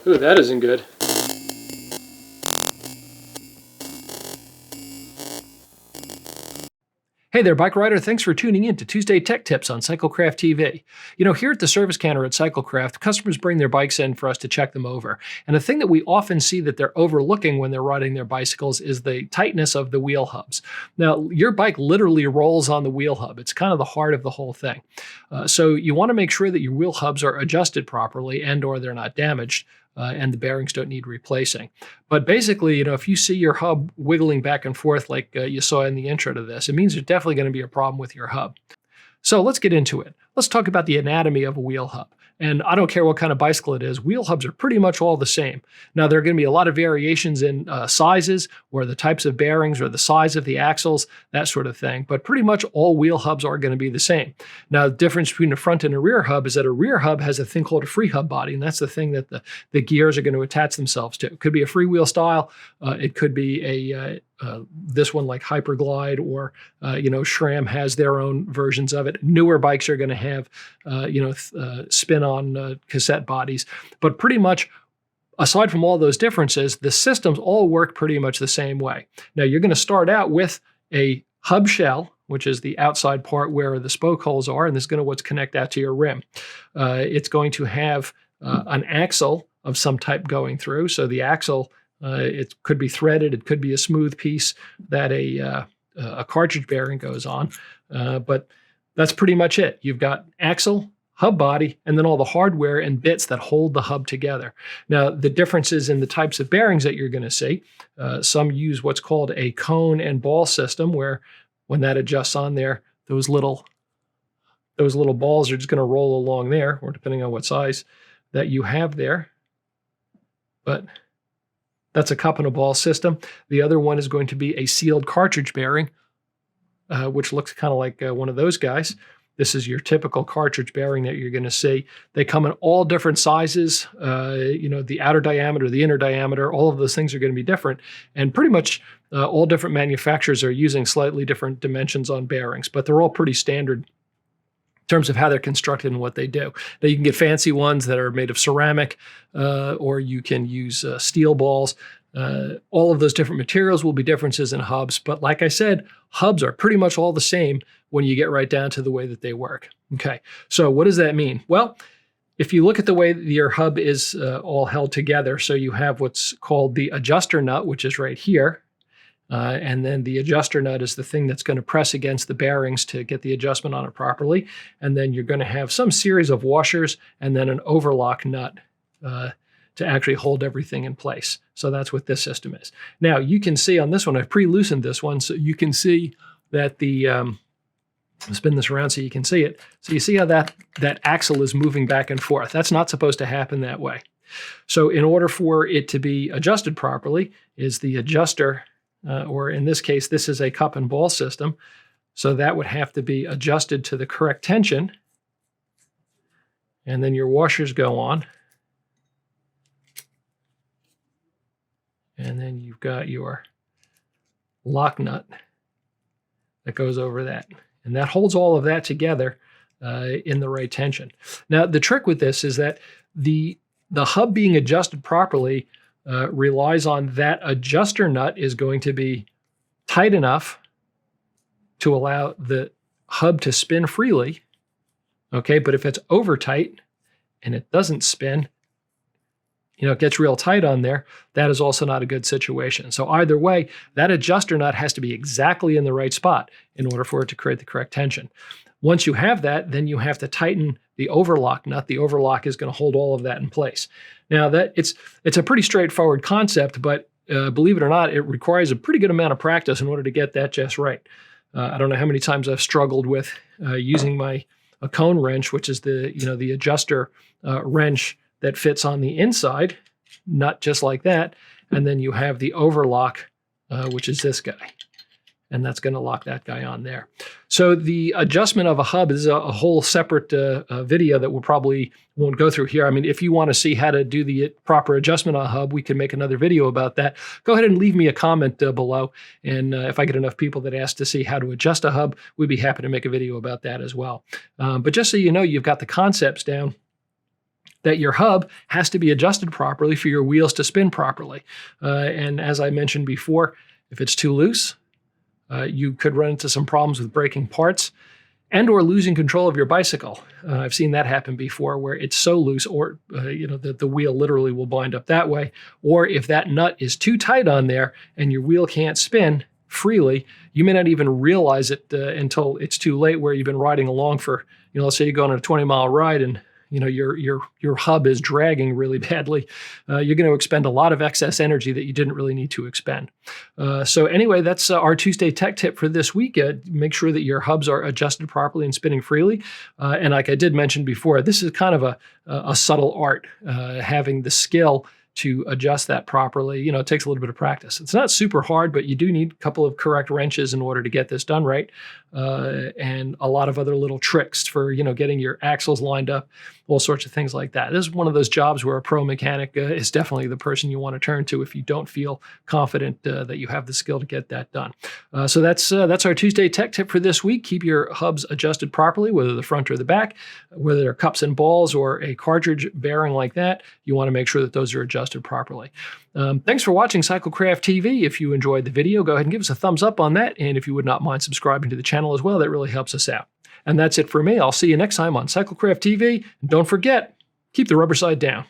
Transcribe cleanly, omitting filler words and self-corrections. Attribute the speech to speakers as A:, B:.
A: Ooh, that isn't good. Hey there, bike rider. Thanks for tuning in to Tuesday Tech Tips on CycleCraft TV. You know, here at the service counter at CycleCraft, customers bring their bikes in for us to check them over. And the thing that we often see that they're overlooking when they're riding their bicycles is the tightness of the wheel hubs. Now, your bike literally rolls on the wheel hub. It's kind of the heart of the whole thing. So you want to make sure that your wheel hubs are adjusted properly and or they're not damaged. And the bearings don't need replacing. But basically, you know, if you see your hub wiggling back and forth like you saw in the intro to this, it means there's definitely going to be a problem with your hub. So let's get into it. Let's talk about the anatomy of a wheel hub. And I don't care what kind of bicycle it is, wheel hubs are pretty much all the same. Now, there are going to be a lot of variations in sizes or the types of bearings or the size of the axles, that sort of thing. But pretty much all wheel hubs are going to be the same. Now, the difference between a front and a rear hub is that a rear hub has a thing called a free hub body, and that's the thing that the gears are going to attach themselves to. It could be a freewheel style. It could be this one like Hyperglide or, SRAM has their own versions of it. Newer bikes are going to have, spin-on cassette bodies. But pretty much, aside from all those differences, the systems all work pretty much the same way. Now, you're going to start out with a hub shell, which is the outside part where the spoke holes are, and this is going to what's connect out to your rim. It's going to have an axle of some type going through. So the axle, it could be threaded, it could be a smooth piece that a cartridge bearing goes on, but that's pretty much it. You've got axle, hub body, and then all the hardware and bits that hold the hub together. Now, the differences in the types of bearings that you're going to see, some use what's called a cone and ball system, where when that adjusts on there, those little balls are just going to roll along there, or depending on what size that you have there. But that's a cup and a ball system. The other one is going to be a sealed cartridge bearing, which looks kind of like one of those guys. This is your typical cartridge bearing that you're going to see. They come in all different sizes. The outer diameter, the inner diameter, all of those things are going to be different. And pretty much all different manufacturers are using slightly different dimensions on bearings, but they're all pretty standard in terms of how they're constructed and what they do. Now, you can get fancy ones that are made of ceramic, or you can use steel balls. All of those different materials will be differences in hubs, but like I said, hubs are pretty much all the same when you get right down to the way that they work. Okay, so what does that mean? Well, if you look at the way that your hub is all held together, so you have what's called the adjuster nut, which is right here, and then the adjuster nut is the thing that's going to press against the bearings to get the adjustment on it properly, and then you're going to have some series of washers and then an overlock nut to actually hold everything in place. So that's what this system is. Now, you can see on this one, I've pre-loosened this one, so you can see that the, I'll spin this around so you can see it. So you see how that axle is moving back and forth. That's not supposed to happen that way. So in order for it to be adjusted properly, is the adjuster, or in this case, this is a cup and ball system. So that would have to be adjusted to the correct tension. And then your washers go on. And then you've got your lock nut that goes over that. And that holds all of that together in the right tension. Now, the trick with this is that the hub being adjusted properly relies on that adjuster nut is going to be tight enough to allow the hub to spin freely. Okay, but if it's over tight and it doesn't spin, it gets real tight on there, that is also not a good situation. So either way, that adjuster nut has to be exactly in the right spot in order for it to create the correct tension. Once you have that, then you have to tighten the overlock nut. The overlock is going to hold all of that in place. Now, it's a pretty straightforward concept, but believe it or not, it requires a pretty good amount of practice in order to get that just right. I don't know how many times I've struggled with using a cone wrench, which is the adjuster wrench that fits on the inside, nut just like that, and then you have the overlock, which is this guy, and that's going to lock that guy on there. So the adjustment of a hub is a whole separate video that we probably won't go through here. I mean, if you want to see how to do the proper adjustment on a hub, we can make another video about that. Go ahead and leave me a comment below, and if I get enough people that ask to see how to adjust a hub, we'd be happy to make a video about that as well. But just so you know, you've got the concepts down. that your hub has to be adjusted properly for your wheels to spin properly. And as I mentioned before, if it's too loose, you could run into some problems with breaking parts and or losing control of your bicycle. I've seen that happen before where it's so loose or the wheel literally will bind up that way. Or if that nut is too tight on there and your wheel can't spin freely, you may not even realize it until it's too late, where you've been riding along for, let's say you go on a 20-mile ride and your hub is dragging really badly. You're going to expend a lot of excess energy that you didn't really need to expend. So anyway, that's our Tuesday Tech Tip for this week. Make sure that your hubs are adjusted properly and spinning freely. And like I did mention before, this is kind of a subtle art, having the skill to adjust that properly. It takes a little bit of practice. It's not super hard, but you do need a couple of correct wrenches in order to get this done right. And a lot of other little tricks for, getting your axles lined up, all sorts of things like that. This is one of those jobs where a pro mechanic is definitely the person you want to turn to if you don't feel confident that you have the skill to get that done. So that's our Tuesday Tech Tip for this week. Keep your hubs adjusted properly, whether the front or the back, whether they're cups and balls or a cartridge bearing like that. You want to make sure that those are adjusted properly. Thanks for watching Cyclecraft TV. If you enjoyed the video, go ahead and give us a thumbs up on that. And if you would not mind subscribing to the channel as well, that really helps us out. And that's it for me. I'll see you next time on Cyclecraft TV. And don't forget, keep the rubber side down.